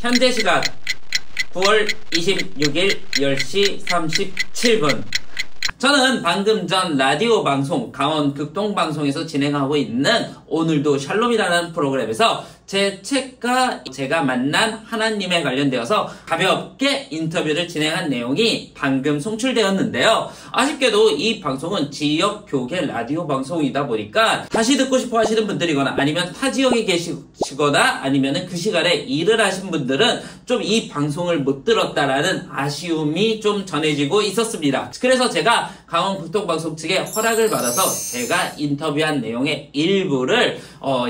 현재 시각 9월 26일 10시 37분. 저는 방금 전 라디오 방송 강원 극동방송에서 진행하고 있는 오늘도 샬롬이라는 프로그램에서 제 책과 제가 만난 하나님에 관련되어서 가볍게 인터뷰를 진행한 내용이 방금 송출되었는데요. 아쉽게도 이 방송은 지역 교계 라디오 방송이다 보니까 다시 듣고 싶어 하시는 분들이거나 아니면 타 지역에 계시거나 아니면 그 시간에 일을 하신 분들은 좀 이 방송을 못 들었다라는 아쉬움이 좀 전해지고 있었습니다. 그래서 제가 강원 극동방송 측에 허락을 받아서 제가 인터뷰한 내용의 일부를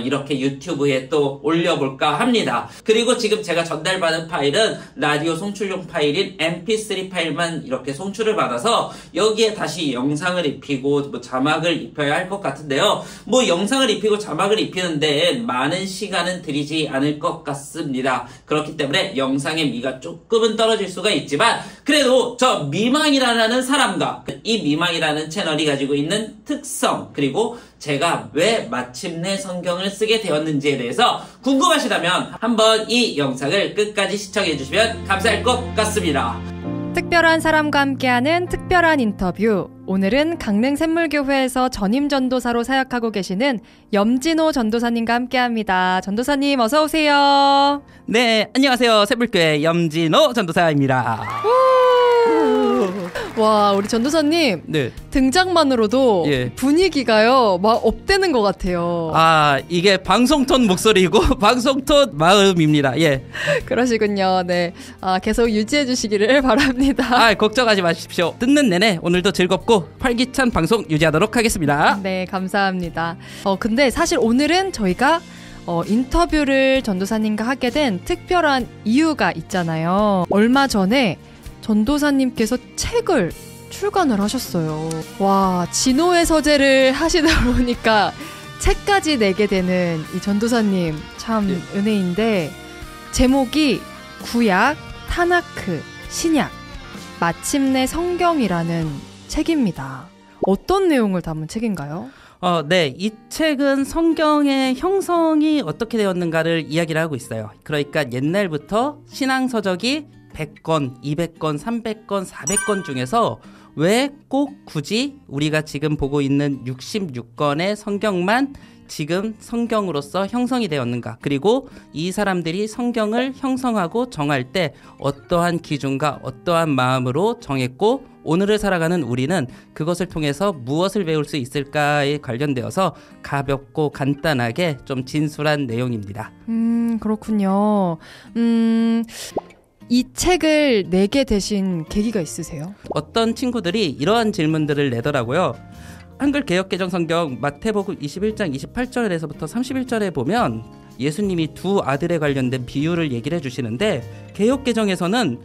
이렇게 유튜브에 또 올려볼까 합니다. 그리고 지금 제가 전달받은 파일은 라디오 송출용 파일인 mp3 파일만 이렇게 송출을 받아서 여기에 다시 영상을 입히고 뭐 자막을 입혀야 할 것 같은데요. 뭐 영상을 입히고 자막을 입히는데 많은 시간은 들이지 않을 것 같습니다. 그렇기 때문에 영상의 미가 조금은 떨어질 수가 있지만 그래도 저 미망이라는 사람과 이 미망이라는 채널이 가지고 있는 특성, 그리고 제가 왜 마침내 성경을 쓰게 되었는지에 대해서 궁금하시다면 한번 이 영상을 끝까지 시청해 주시면 감사할 것 같습니다. 특별한 사람과 함께하는 특별한 인터뷰. 오늘은 강릉 샘물교회에서 전임 전도사로 사역하고 계시는 염진호 전도사님과 함께합니다. 전도사님 어서 오세요. 네, 안녕하세요. 샘물교회 염진호 전도사입니다. 와, 우리 전도사님 네. 등장만으로도 예. 분위기가요 막 업되는 것 같아요. 아, 이게 방송톤 목소리고 방송톤 마음입니다. 예. 그러시군요. 네, 계속 유지해 주시기를 바랍니다. 아, 걱정하지 마십시오. 듣는 내내 오늘도 즐겁고 활기찬 방송 유지하도록 하겠습니다. 네, 감사합니다. 근데 사실 오늘은 저희가 인터뷰를 전도사님과 하게 된 특별한 이유가 있잖아요. 얼마 전에 전도사님께서 책을 출간을 하셨어요. 와, 진호의 서재를 하시다 보니까 책까지 내게 되는 이 전도사님 참 네. 은혜인데, 제목이 구약, 타나크, 신약, 마침내 성경이라는 책입니다. 어떤 내용을 담은 책인가요? 네, 이 책은 성경의 형성이 어떻게 되었는가를 이야기를 하고 있어요. 그러니까 옛날부터 신앙 서적이 100권, 200권, 300권, 400권 중에서 왜 꼭 굳이 우리가 지금 보고 있는 66권의 성경만 지금 성경으로서 형성이 되었는가, 그리고 이 사람들이 성경을 형성하고 정할 때 어떠한 기준과 어떠한 마음으로 정했고 오늘을 살아가는 우리는 그것을 통해서 무엇을 배울 수 있을까에 관련되어서 가볍고 간단하게 좀 진술한 내용입니다. 그렇군요. 이 책을 내게 되신 계기가 있으세요? 어떤 친구들이 이러한 질문들을 내더라고요. 한글 개역개정 성경 마태복음 21장 28절에서부터 31절에 보면 예수님이 두 아들에 관련된 비유를 얘기를 해주시는데, 개역개정에서는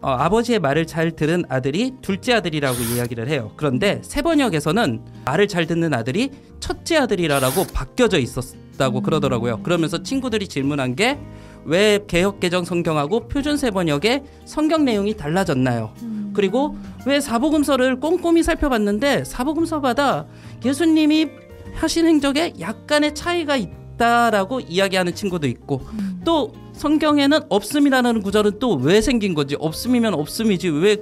아버지의 말을 잘 들은 아들이 둘째 아들이라고 이야기를 해요. 그런데 새번역에서는 말을 잘 듣는 아들이 첫째 아들이라고 바뀌어져 있었다고 그러더라고요. 그러면서 친구들이 질문한 게, 왜 개역개정 성경하고 표준 새번역의 성경 내용이 달라졌나요? 그리고 왜 사복음서를 꼼꼼히 살펴봤는데 사복음서마다 예수님이 하신 행적에 약간의 차이가 있다라고 이야기하는 친구도 있고, 또 성경에는 없음이라는 구절은 또 왜 생긴 거지? 없음이면 없음이지 왜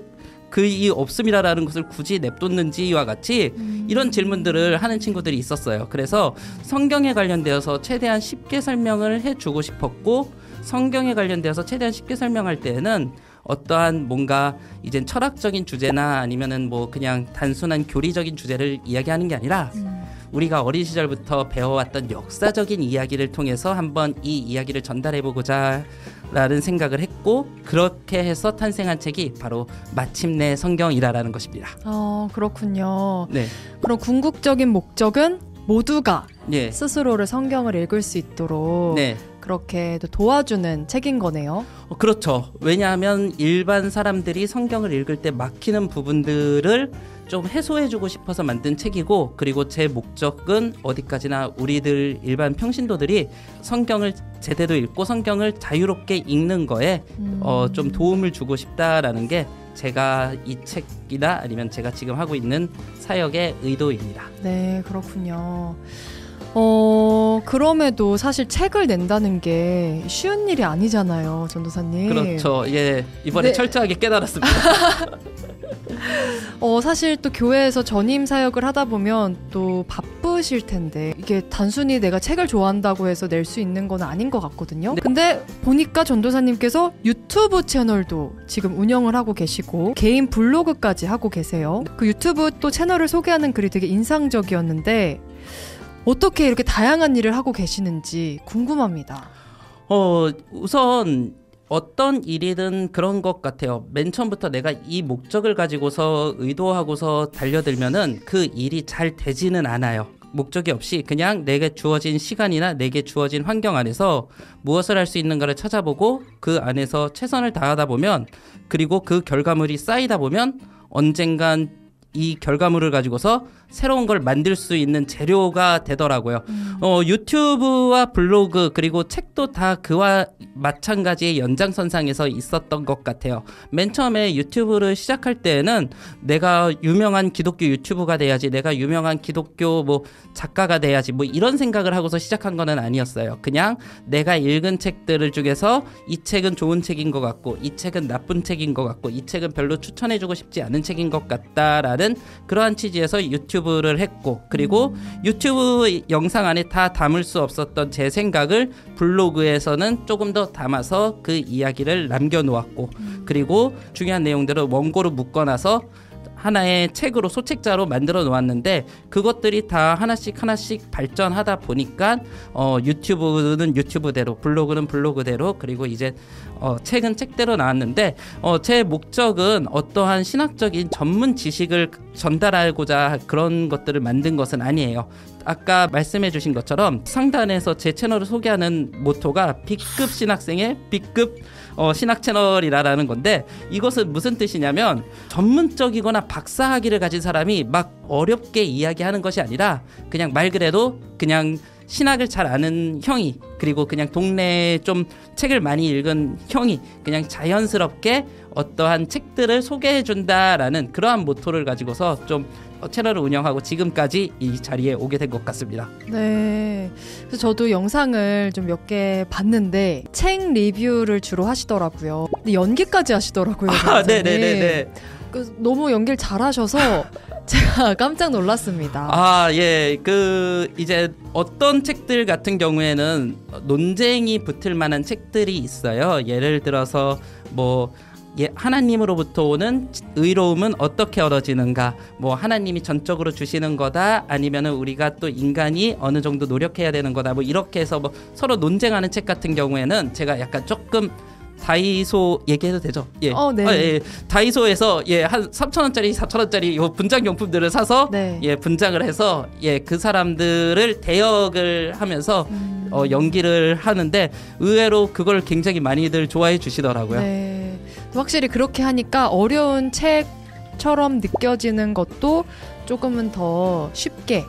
이 없음이라는 것을 굳이 냅뒀는지와 같이 이런 질문들을 하는 친구들이 있었어요. 그래서 성경에 관련되어서 최대한 쉽게 설명을 해주고 싶었고, 성경에 관련되어서 최대한 쉽게 설명할 때에는 어떠한 뭔가 이젠 철학적인 주제나 아니면은 뭐 그냥 단순한 교리적인 주제를 이야기하는 게 아니라 우리가 어린 시절부터 배워왔던 역사적인 이야기를 통해서 한번 이 이야기를 전달해보고자 라는 생각을 했고, 그렇게 해서 탄생한 책이 바로 마침내 성경이라는 것입니다. 그렇군요. 네. 그럼 궁극적인 목적은 모두가 예. 스스로를 성경을 읽을 수 있도록 네. 그렇게 도와주는 책인 거네요. 그렇죠. 왜냐하면 일반 사람들이 성경을 읽을 때 막히는 부분들을 좀 해소해주고 싶어서 만든 책이고, 그리고 제 목적은 어디까지나 우리들 일반 평신도들이 성경을 제대로 읽고 성경을 자유롭게 읽는 거에 좀 도움을 주고 싶다라는 게 제가 이 책이나 아니면 제가 지금 하고 있는 사역의 의도입니다. 네, 그렇군요. 그럼에도 사실 책을 낸다는 게 쉬운 일이 아니잖아요, 전도사님. 그렇죠. 예, 이번에 네. 철저하게 깨달았습니다. 사실 또 교회에서 전임 사역을 하다 보면 또 바쁘실 텐데 이게 단순히 내가 책을 좋아한다고 해서 낼 수 있는 건 아닌 것 같거든요. 네. 근데 보니까 전도사님께서 유튜브 채널도 지금 운영을 하고 계시고 개인 블로그까지 하고 계세요. 그 유튜브 또 채널을 소개하는 글이 되게 인상적이었는데 어떻게 이렇게 다양한 일을 하고 계시는지 궁금합니다. 우선 어떤 일이든 그런 것 같아요. 맨 처음부터 내가 이 목적을 가지고서 의도하고서 달려들면은 그 일이 잘 되지는 않아요. 목적이 없이 그냥 내게 주어진 시간이나 내게 주어진 환경 안에서 무엇을 할 수 있는가를 찾아보고 그 안에서 최선을 다하다 보면, 그리고 그 결과물이 쌓이다 보면 언젠간 이 결과물을 가지고서 새로운 걸 만들 수 있는 재료가 되더라고요. 유튜브와 블로그 그리고 책도 다 그와 마찬가지의 연장선상에서 있었던 것 같아요. 맨 처음에 유튜브를 시작할 때에는 내가 유명한 기독교 유튜브가 돼야지, 내가 유명한 기독교 뭐 작가가 돼야지, 뭐 이런 생각을 하고서 시작한 거는 아니었어요. 그냥 내가 읽은 책들을 중에서 이 책은 좋은 책인 것 같고, 이 책은 나쁜 책인 것 같고, 이 책은 별로 추천해주고 싶지 않은 책인 것 같다라는 그러한 취지에서 유튜브를 했고, 그리고 유튜브 영상 안에 다 담을 수 없었던 제 생각을 블로그에서는 조금 더 담아서 그 이야기를 남겨놓았고, 그리고 중요한 내용들을 원고로 묶어놔서 하나의 책으로, 소책자로 만들어 놓았는데, 그것들이 다 하나씩 발전하다 보니까 유튜브는 유튜브대로, 블로그는 블로그대로, 그리고 이제 책은 책대로 나왔는데, 제 목적은 어떠한 신학적인 전문 지식을 전달하고자 그런 것들을 만든 것은 아니에요. 아까 말씀해 주신 것처럼 상단에서 제 채널을 소개하는 모토가 B급 신학생의 B급 신학 채널이라는 건데, 이것은 무슨 뜻이냐면 전문적이거나 박사학위를 가진 사람이 막 어렵게 이야기하는 것이 아니라 그냥 말 그대로 그냥 신학을 잘 아는 형이, 그리고 그냥 동네에 좀 책을 많이 읽은 형이 그냥 자연스럽게 어떠한 책들을 소개해 준다라는 그러한 모토를 가지고서 좀 채널을 운영하고 지금까지 이 자리에 오게 된 것 같습니다. 네, 그래서 저도 영상을 좀 몇 개 봤는데 책 리뷰를 주로 하시더라고요. 근데 연기까지 하시더라고요. 네네네. 너무 연기를 잘하셔서 제가 깜짝 놀랐습니다. 예. 이제 어떤 책들 같은 경우에는 논쟁이 붙을 만한 책들이 있어요. 예를 들어서 하나님으로부터 오는 의로움은 어떻게 얻어지는가, 하나님이 전적으로 주시는 거다, 아니면은 우리가 또 인간이 어느 정도 노력해야 되는 거다, 이렇게 해서 서로 논쟁하는 책 같은 경우에는 제가 약간 조금 다이소 얘기해도 되죠? 예. 네. 다이소에서 한 3,000원짜리, 4,000원짜리 요 분장 용품들을 사서 네. 분장을 해서 그 사람들을 대역을 하면서 연기를 하는데, 의외로 그걸 굉장히 많이들 좋아해 주시더라고요. 네. 확실히 그렇게 하니까 어려운 책처럼 느껴지는 것도 조금은 더 쉽게,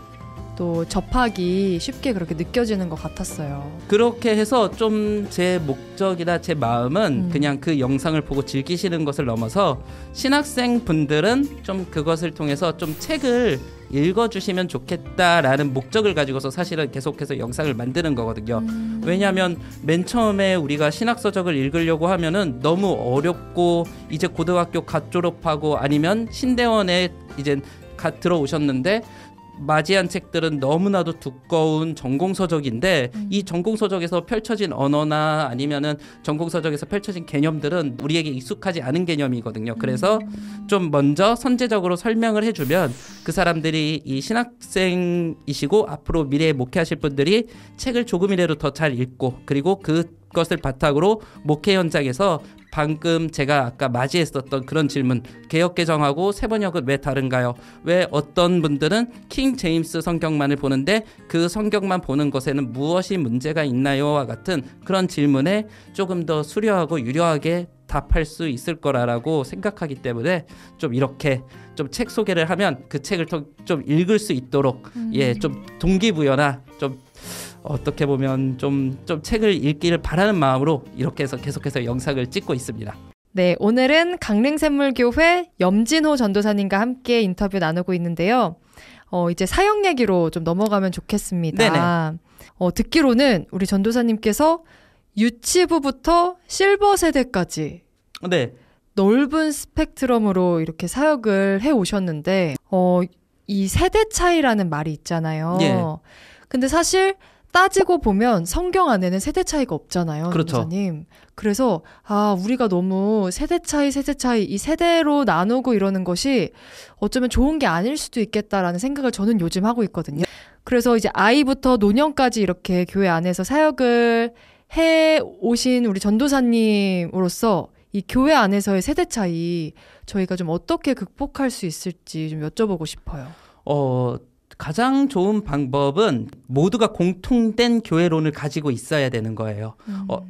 또 접하기 쉽게 그렇게 느껴지는 것 같았어요. 그렇게 해서 좀 제 목적이나 제 마음은 그냥 그 영상을 보고 즐기시는 것을 넘어서 신학생 분들은 좀 그것을 통해서 좀 책을 읽어주시면 좋겠다라는 목적을 가지고서 사실은 계속해서 영상을 만드는 거거든요. 왜냐하면 맨 처음에 우리가 신학서적을 읽으려고 하면은 너무 어렵고, 이제 고등학교 갓 졸업하고 아니면 신대원에 이제 갓 들어오셨는데 맞이한 책들은 너무나도 두꺼운 전공서적인데, 이 전공서적에서 펼쳐진 언어나 아니면은 전공서적에서 펼쳐진 개념들은 우리에게 익숙하지 않은 개념이거든요. 그래서 좀 먼저 선제적으로 설명을 해주면 그 사람들이, 이 신학생이시고 앞으로 미래에 목회하실 분들이 책을 조금이라도 더 잘 읽고, 그리고 그것을 바탕으로 목회 현장에서 방금 제가 아까 맞이했었던 그런 질문, 개역개정하고 새번역은 왜 다른가요? 왜 어떤 분들은 킹 제임스 성경만을 보는데 그 성경만 보는 것에는 무엇이 문제가 있나요?와 같은 그런 질문에 조금 더 수려하고 유려하게 답할 수 있을 거라고 생각하기 때문에 좀 이렇게 좀 책 소개를 하면 그 책을 좀 읽을 수 있도록 좀 동기부여나 좀 어떻게 보면 좀 책을 읽기를 바라는 마음으로 이렇게 해서 계속해서 영상을 찍고 있습니다. 네, 오늘은 강릉샘물교회 염진호 전도사님과 함께 인터뷰 나누고 있는데요. 이제 사역 얘기로 좀 넘어가면 좋겠습니다. 네네. 듣기로는 우리 전도사님께서 유치부부터 실버 세대까지 네. 넓은 스펙트럼으로 이렇게 사역을 해 오셨는데, 이 세대 차이라는 말이 있잖아요. 예. 근데 사실 따지고 보면 성경 안에는 세대 차이가 없잖아요. 그렇죠. 전도사님. 그래서 우리가 너무 세대 차이 이 세대로 나누고 이러는 것이 어쩌면 좋은 게 아닐 수도 있겠다라는 생각을 저는 요즘 하고 있거든요. 그래서 이제 아이부터 노년까지 이렇게 교회 안에서 사역을 해 오신 우리 전도사님으로서 이 교회 안에서의 세대 차이 저희가 좀 어떻게 극복할 수 있을지 좀 여쭤보고 싶어요. 가장 좋은 방법은 모두가 공통된 교회론을 가지고 있어야 되는 거예요.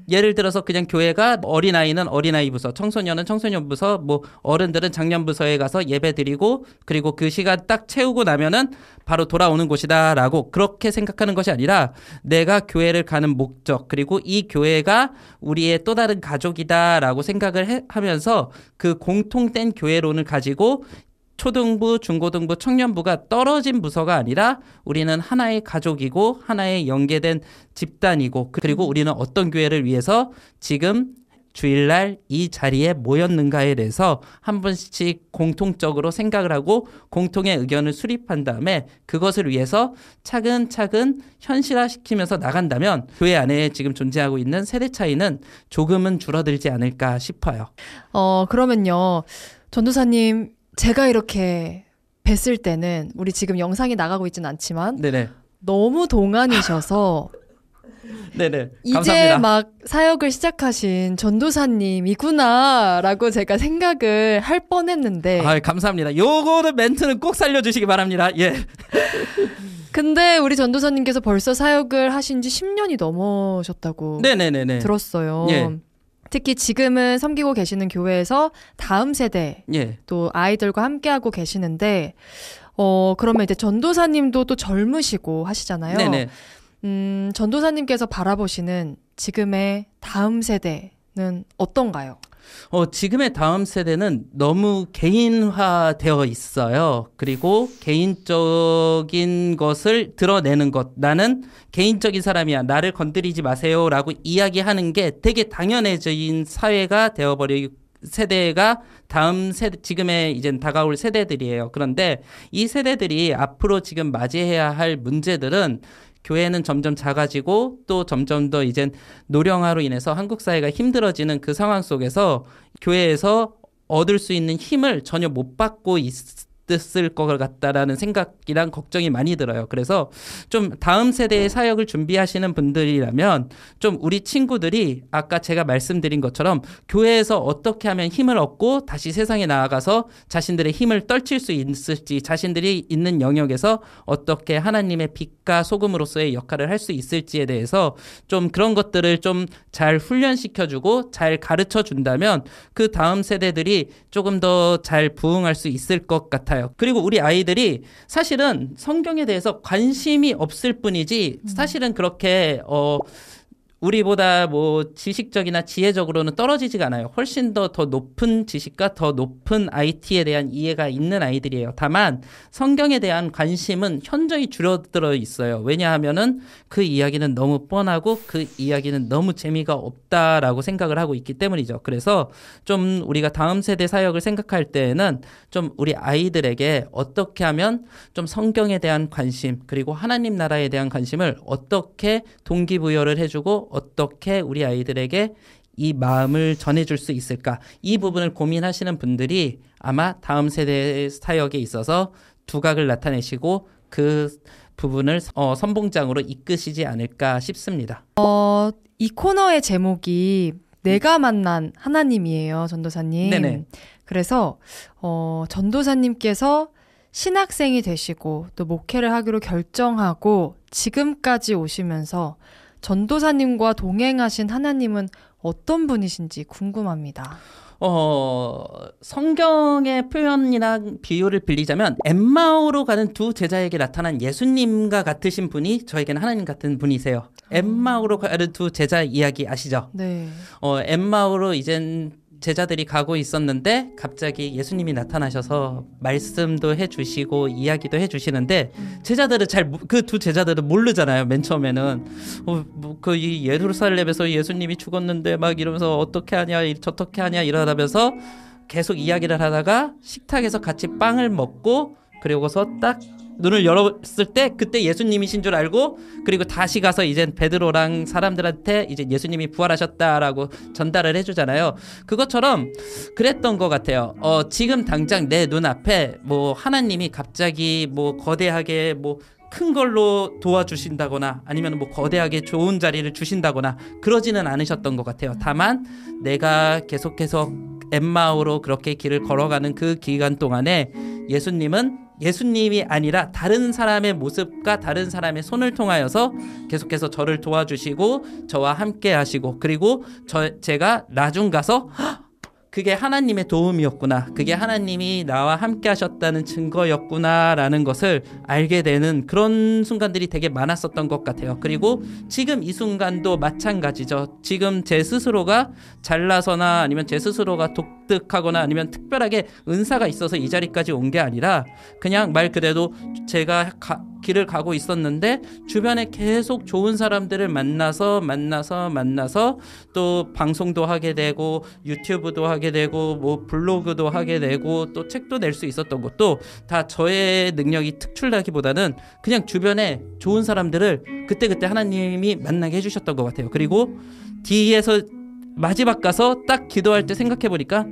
예를 들어서 그냥 교회가 어린아이는 어린아이 부서, 청소년은 청소년 부서, 뭐 어른들은 장년 부서에 가서 예배 드리고 그리고 그 시간 딱 채우고 나면은 바로 돌아오는 곳이다라고 그렇게 생각하는 것이 아니라 내가 교회를 가는 목적 그리고 이 교회가 우리의 또 다른 가족이다라고 생각을 하면서 그 공통된 교회론을 가지고 초등부, 중고등부, 청년부가 떨어진 부서가 아니라 우리는 하나의 가족이고 하나의 연계된 집단이고 그리고 우리는 어떤 교회를 위해서 지금 주일날 이 자리에 모였는가에 대해서 한 번씩 공통적으로 생각을 하고 공통의 의견을 수립한 다음에 그것을 위해서 차근차근 현실화시키면서 나간다면 교회 안에 지금 존재하고 있는 세대 차이는 조금은 줄어들지 않을까 싶어요. 그러면요. 전도사님 제가 이렇게 뵀을 때는 우리 지금 영상이 나가고 있진 않지만 네네. 너무 동안이셔서 네네. 이제 감사합니다. 막 사역을 시작하신 전도사님이구나라고 제가 생각을 할 뻔했는데 감사합니다. 요거는 멘트는 꼭 살려주시기 바랍니다. 예. 근데 우리 전도사님께서 벌써 사역을 하신 지 10년이 넘으셨다고 네네네네. 들었어요. 예. 특히 지금은 섬기고 계시는 교회에서 다음 세대 예. 또 아이들과 함께하고 계시는데 그러면 이제 전도사님도 또 젊으시고 하시잖아요. 네네. 전도사님께서 바라보시는 지금의 다음 세대는 어떤가요? 지금의 다음 세대는 너무 개인화되어 있어요. 그리고 개인적인 것을 드러내는 것. 나는 개인적인 사람이야. 나를 건드리지 마세요라고 이야기하는 게 되게 당연해진 사회가 되어버리고 세대가 다음 세대, 지금의 이제 다가올 세대들이에요. 그런데 이 세대들이 앞으로 지금 맞이해야 할 문제들은 교회는 점점 작아지고 또 점점 더 이젠 노령화로 인해서 한국 사회가 힘들어지는 그 상황 속에서 교회에서 얻을 수 있는 힘을 전혀 못 받고 있을 것 같다라는 생각이랑 걱정이 많이 들어요. 그래서 좀 다음 세대의 사역을 준비하시는 분들이라면 좀 우리 친구들이 아까 제가 말씀드린 것처럼 교회에서 어떻게 하면 힘을 얻고 다시 세상에 나아가서 자신들의 힘을 떨칠 수 있을지 자신들이 있는 영역에서 어떻게 하나님의 빛과 소금으로서의 역할을 할 수 있을지에 대해서 좀 그런 것들을 좀 잘 훈련시켜주고 잘 가르쳐 준다면 그 다음 세대들이 조금 더 잘 부응할 수 있을 것 같아요. 그리고 우리 아이들이 사실은 성경에 대해서 관심이 없을 뿐이지 사실은 그렇게 우리보다 뭐 지식적이나 지혜적으로는 떨어지지가 않아요. 훨씬 더 높은 지식과 더 높은 IT에 대한 이해가 있는 아이들이에요. 다만 성경에 대한 관심은 현저히 줄어들어 있어요. 왜냐하면은 그 이야기는 너무 뻔하고 그 이야기는 너무 재미가 없다라고 생각을 하고 있기 때문이죠. 그래서 좀 우리가 다음 세대 사역을 생각할 때에는 좀 우리 아이들에게 어떻게 하면 좀 성경에 대한 관심 그리고 하나님 나라에 대한 관심을 어떻게 동기부여를 해주고 어떻게 우리 아이들에게 이 마음을 전해줄 수 있을까? 이 부분을 고민하시는 분들이 아마 다음 세대의 사역에 있어서 두각을 나타내시고 그 부분을 선봉장으로 이끄시지 않을까 싶습니다. 이 코너의 제목이 내가 만난 하나님이에요, 전도사님. 네네. 그래서 전도사님께서 신학생이 되시고 또 목회를 하기로 결정하고 지금까지 오시면서 전도사님과 동행하신 하나님은 어떤 분이신지 궁금합니다. 성경의 표현이나 비유를 빌리자면 엠마오로 가는 두 제자에게 나타난 예수님과 같으신 분이 저에게는 하나님 같은 분이세요. 엠마오로 가는 두 제자 이야기 아시죠? 네. 엠마오로 이젠 제자들이 가고 있었는데 갑자기 예수님이 나타나셔서 말씀도 해주시고 이야기도 해주시는데 제자들은 그 두 제자들은 모르잖아요. 맨 처음에는 그 이 예루살렘에서 예수님이 죽었는데 막 이러면서 어떻게 하냐 저떻게 하냐 이러다면서 계속 이야기를 하다가 식탁에서 같이 빵을 먹고 그리고서 딱 눈을 열었을 때 그때 예수님이신 줄 알고 그리고 다시 가서 이제 베드로랑 사람들한테 이제 예수님이 부활하셨다라고 전달을 해주잖아요. 그것처럼 그랬던 것 같아요. 지금 당장 내 눈앞에 뭐 하나님이 갑자기 뭐 거대하게 뭐 큰 걸로 도와주신다거나 아니면 뭐 거대하게 좋은 자리를 주신다거나 그러지는 않으셨던 것 같아요. 다만 내가 계속해서 엠마오로 그렇게 길을 걸어가는 그 기간 동안에 예수님은 예수님이 아니라 다른 사람의 모습과 다른 사람의 손을 통하여서 계속해서 저를 도와주시고 저와 함께 하시고 그리고 제가 나중 가서 그게 하나님의 도움이었구나. 그게 하나님이 나와 함께 하셨다는 증거였구나라는 것을 알게 되는 그런 순간들이 되게 많았었던 것 같아요. 그리고 지금 이 순간도 마찬가지죠. 지금 제 스스로가 잘나서나 아니면 제 스스로가 독특하거나 아니면 특별하게 은사가 있어서 이 자리까지 온 게 아니라 그냥 말 그대로 제가 길을 가고 있었는데 주변에 계속 좋은 사람들을 만나서 또 방송도 하게 되고 유튜브도 하게 되고 뭐 블로그도 하게 되고 또 책도 낼 수 있었던 것도 다 저의 능력이 특출나기보다는 그냥 주변에 좋은 사람들을 그때그때 하나님이 만나게 해주셨던 것 같아요. 그리고 뒤에서 마지막 가서 딱 기도할 때 생각해보니까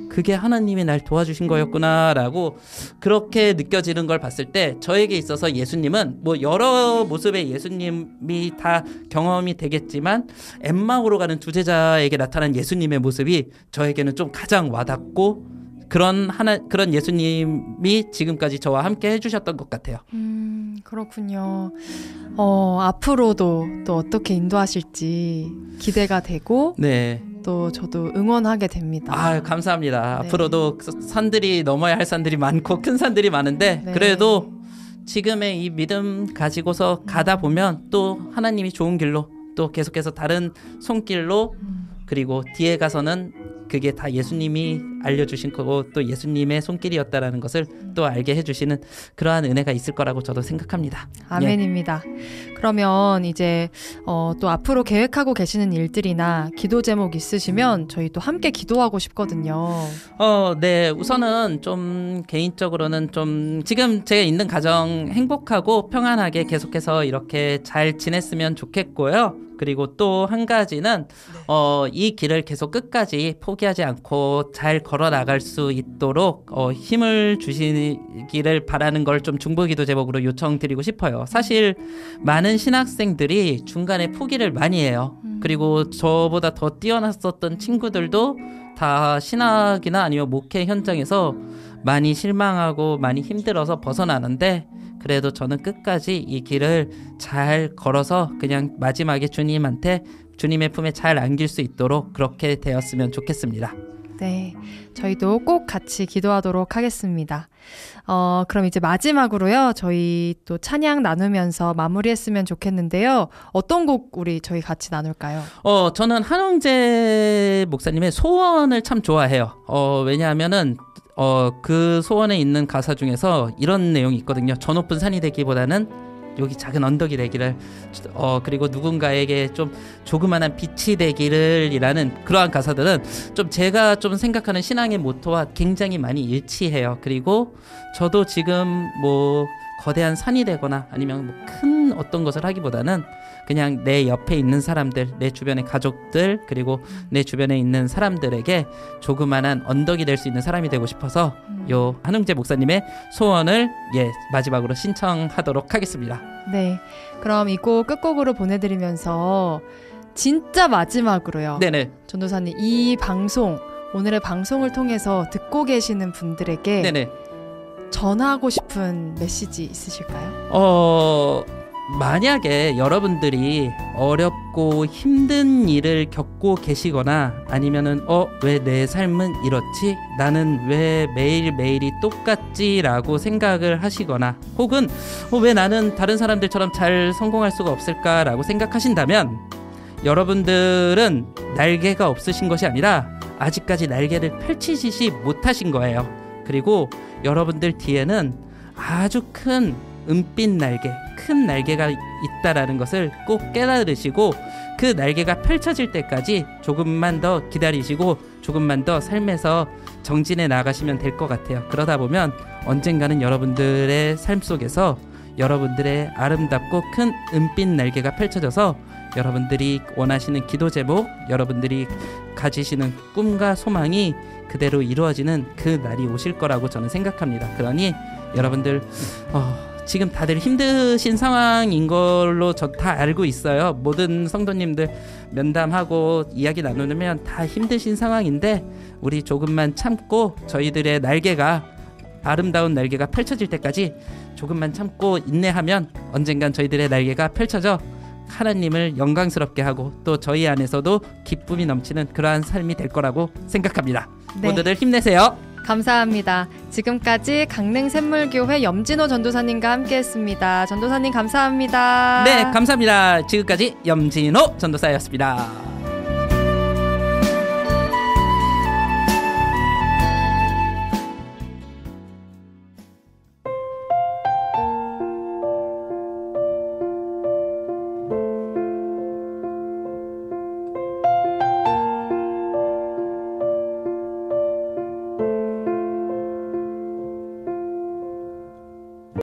그게 하나님이 날 도와주신 거였구나라고 그렇게 느껴지는 걸 봤을 때 저에게 있어서 예수님은 뭐 여러 모습의 예수님이 다 경험이 되겠지만 엠마오로 가는 두 제자에게 나타난 예수님의 모습이 저에게는 좀 가장 와닿고 그런 예수님이 지금까지 저와 함께 해주셨던 것 같아요. 그렇군요. 앞으로도 또 어떻게 인도하실지 기대가 되고 네. 또 저도 응원하게 됩니다. 감사합니다. 네. 앞으로도 산들이 넘어야 할 산들이 많고 큰 산들이 많은데 네. 그래도 지금의 이 믿음 가지고서 가다 보면 또 하나님이 좋은 길로 또 계속해서 다른 손길로 그리고 뒤에 가서는 그게 다 예수님이 알려주신 거고 또 예수님의 손길이었다라는 것을 또 알게 해주시는 그러한 은혜가 있을 거라고 저도 생각합니다. 아멘입니다. 그러면 이제 또 앞으로 계획하고 계시는 일들이나 기도 제목 있으시면 저희 또 함께 기도하고 싶거든요. 네. 우선은 좀 개인적으로는 좀 지금 제가 있는 가정 행복하고 평안하게 계속해서 이렇게 잘 지냈으면 좋겠고요. 그리고 또 한 가지는 이 길을 계속 끝까지 포기하지 않고 잘 걸어 나갈 수 있도록 힘을 주시기를 바라는 걸 좀 중보기도 제목으로 요청드리고 싶어요. 사실 많은 신학생들이 중간에 포기를 많이 해요. 그리고 저보다 더 뛰어났었던 친구들도 다 신학이나 아니면 목회 현장에서 많이 실망하고 많이 힘들어서 벗어나는데 그래도 저는 끝까지 이 길을 잘 걸어서 그냥 마지막에 주님의 품에 잘 안길 수 있도록 그렇게 되었으면 좋겠습니다. 네, 저희도 꼭 같이 기도하도록 하겠습니다. 그럼 이제 마지막으로요, 저희 또 찬양 나누면서 마무리했으면 좋겠는데요. 어떤 곡 저희 같이 나눌까요? 저는 한웅재 목사님의 소원을 참 좋아해요. 왜냐하면은 그 소원에 있는 가사 중에서 이런 내용이 있거든요. 저 높은 산이 되기보다는 여기 작은 언덕이 되기를 그리고 누군가에게 좀 조그만한 빛이 되기를 이라는 그러한 가사들은 좀 제가 좀 생각하는 신앙의 모토와 굉장히 많이 일치해요. 그리고 저도 지금 뭐 거대한 산이 되거나 아니면 뭐 큰 어떤 것을 하기보다는 그냥 내 옆에 있는 사람들, 내 주변의 가족들 그리고 내 주변에 있는 사람들에게 조그만한 언덕이 될 수 있는 사람이 되고 싶어서 요 한웅재 목사님의 소원을 마지막으로 신청하도록 하겠습니다. 네, 그럼 이 곡 끝곡으로 보내드리면서 진짜 마지막으로요. 네네. 전도사님, 오늘의 방송을 통해서 듣고 계시는 분들에게 네네. 전하고 싶은 메시지 있으실까요? 만약에 여러분들이 어렵고 힘든 일을 겪고 계시거나 아니면은 왜 내 삶은 이렇지? 나는 왜 매일매일이 똑같지? 라고 생각을 하시거나 혹은 왜 나는 다른 사람들처럼 잘 성공할 수가 없을까? 라고 생각하신다면 여러분들은 날개가 없으신 것이 아니라 아직까지 날개를 펼치시지 못하신 거예요. 그리고 여러분들 뒤에는 아주 큰 은빛 날개, 큰 날개가 있다라는 것을 꼭 깨달으시고 그 날개가 펼쳐질 때까지 조금만 더 기다리시고 조금만 더 삶에서 정진해 나가시면 될 것 같아요. 그러다 보면 언젠가는 여러분들의 삶 속에서 여러분들의 아름답고 큰 은빛 날개가 펼쳐져서 여러분들이 원하시는 기도 제목, 여러분들이 가지시는 꿈과 소망이 그대로 이루어지는 그 날이 오실 거라고 저는 생각합니다. 그러니 여러분들 지금 다들 힘드신 상황인 걸로 저 다 알고 있어요. 모든 성도님들 면담하고 이야기 나누면 다 힘드신 상황인데 우리 조금만 참고 저희들의 날개가 아름다운 날개가 펼쳐질 때까지 조금만 참고 인내하면 언젠간 저희들의 날개가 펼쳐져 하나님을 영광스럽게 하고 또 저희 안에서도 기쁨이 넘치는 그러한 삶이 될 거라고 생각합니다. 네. 모두들 힘내세요. 감사합니다. 지금까지 강릉샘물교회 염진호 전도사님과 함께했습니다. 전도사님 감사합니다. 네, 감사합니다. 지금까지 염진호 전도사였습니다.